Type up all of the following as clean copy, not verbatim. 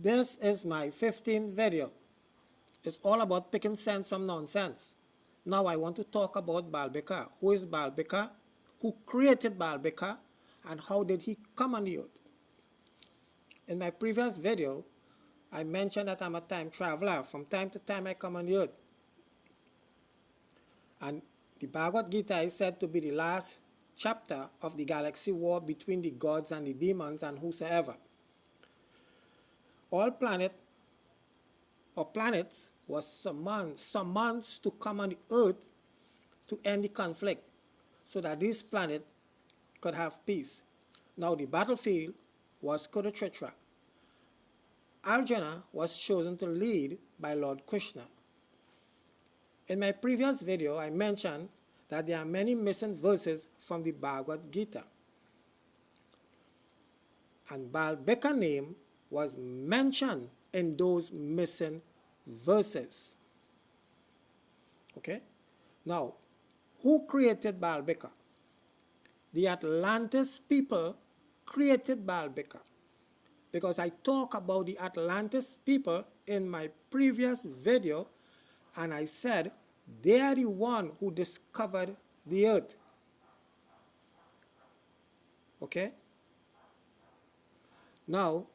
This is my 15th video. It's all about picking sense from nonsense. Now I want to talk about Baalbeka. Who is Baalbeka? Who created Baalbeka? And how did he come on the earth? In my previous video, I mentioned that I'm a time traveler. From time to time I come on the earth. And the Bhagavad Gita is said to be the last chapter of the galaxy war between the gods and the demons and whosoever. All planets was summoned to come on the earth to end the conflict so that this planet could have peace. Now the battlefield was Kurukshetra. Arjuna was chosen to lead by Lord Krishna. In my previous video, I mentioned that there are many missing verses from the Bhagavad Gita. And Baalbeka's name was mentioned in those missing verses. Okay? Now, who created Baalbeka? The Atlantis people created Baalbeka. Because I talk about the Atlantis people in my previous video, and I said they are the one who discovered the earth. Okay? Now,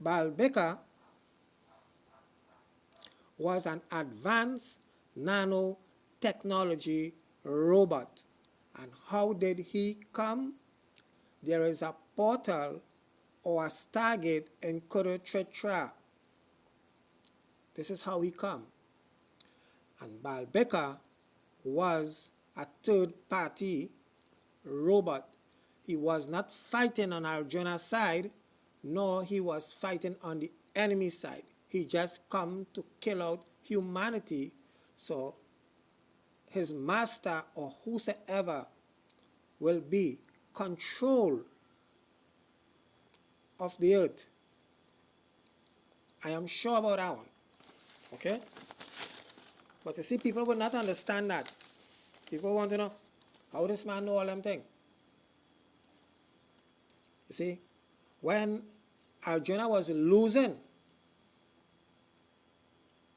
Baalbeka was an advanced nanotechnology robot. And how did he come? There is a portal or a stargate in Kurukshetra. This is how he come. And Baalbeka was a third-party robot. He was not fighting on Arjuna's side, nor he was fighting on the enemy side. He just come to kill out humanity. So his master or whosoever will be control of the earth. I am sure about that one. Okay? But you see, people will not understand that. People want to know, how this man know all them things? You see, when Arjuna was losing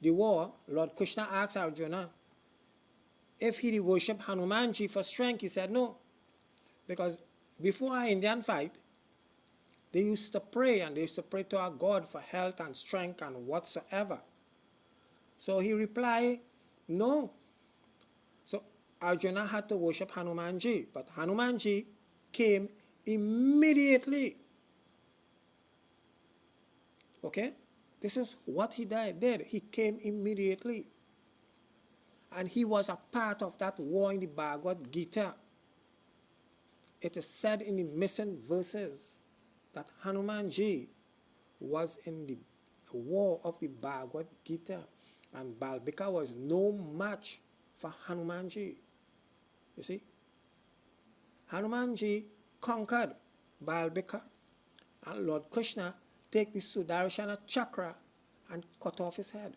the war, Lord Krishna asked Arjuna if he worshipped Hanumanji for strength. He said no. Because before our Indian fight, they used to pray, and they used to pray to our God for health and strength and whatsoever. So he replied, no. So Arjuna had to worship Hanumanji, but Hanumanji came immediately. Okay? This is what he did. He came immediately. And he was a part of that war in the Bhagavad Gita. It is said in the missing verses that Hanumanji was in the war of the Bhagavad Gita. And Baalbeka was no match for Hanumanji. You see? Hanumanji conquered Baalbeka, and Lord Krishna take the Sudarshana chakra and cut off his head.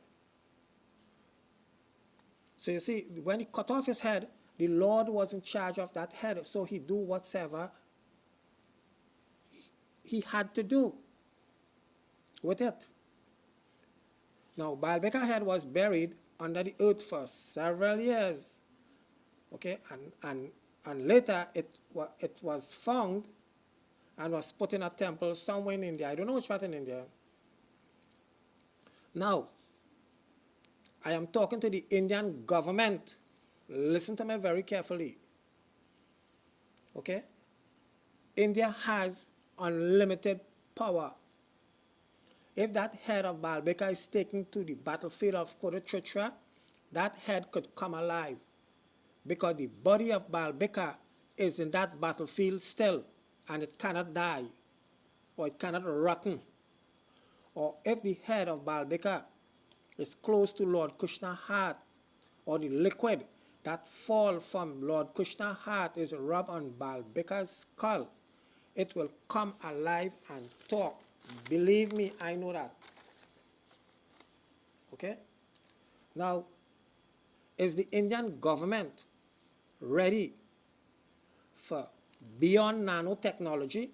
So you see, when he cut off his head, the Lord was in charge of that head, so he do whatsoever he had to do with it. Now, Baalbeka's head was buried under the earth for several years. Okay, and later it was found and was put in a temple somewhere in India. I don't know which part in India. Now, I am talking to the Indian government. Listen to me very carefully. Okay? India has unlimited power. If that head of Baalbeka is taken to the battlefield of Kurukshetra, that head could come alive. Because the body of Baalbeka is in that battlefield still, and it cannot die, or it cannot rotten. Or if the head of Baalbeka is close to Lord Krishna's heart, or the liquid that fall from Lord Krishna's heart is rubbed on Baalbeka's skull, it will come alive and talk. Believe me, I know that. Okay? Now, is the Indian government ready for beyond nanotechnology?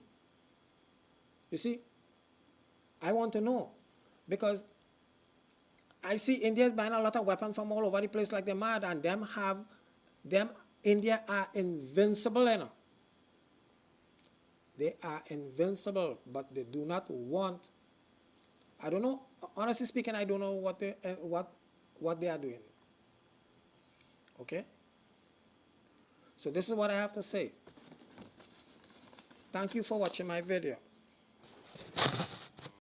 You see, I want to know, because I see India is buying a lot of weapons from all over the place like they're mad, and India are invincible, you know. They are invincible, but they do not want. I don't know. Honestly speaking, I don't know what they are doing. Okay. So this is what I have to say. Thank you for watching my video.